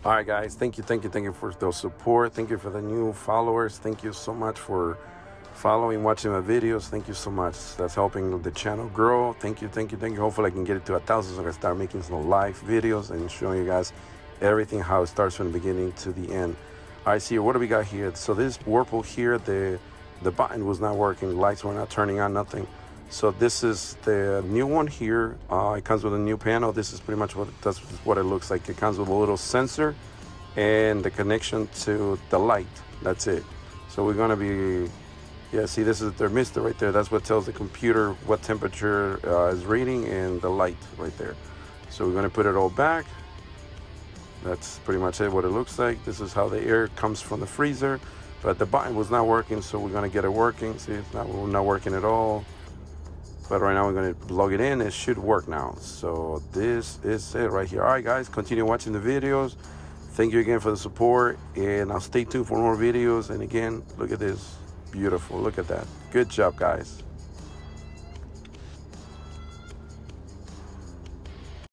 All right, guys, thank you for the support. Thank you for the new followers. Thank you so much for following, watching my videos. Thank you so much. That's helping the channel grow. Thank you. Hopefully I can get it to 1,000 so I can start making some live videos and showing you guys everything, how it starts from the beginning to the end. All right, see, what do we got here? So this Whirlpool here, the button was not working, lights were not turning on, nothing. So this is the new one here. It comes with a new panel. This is pretty much that's what it looks like. It comes with a little sensor and the connection to the light. That's it. So we're gonna be, yeah, see, this is the thermistor right there. That's what tells the computer what temperature is reading, and the light right there. So we're gonna put it all back. That's pretty much it, what it looks like. This is how the air comes from the freezer, but the button was not working, so we're gonna get it working. See, it's not working at all. But right now we're going to plug it in. It should work now. So this is it right here. All right, guys, continue watching the videos. Thank you again for the support, and I'll stay tuned for more videos. And again, look at this. Beautiful. Look at that. Good job, guys.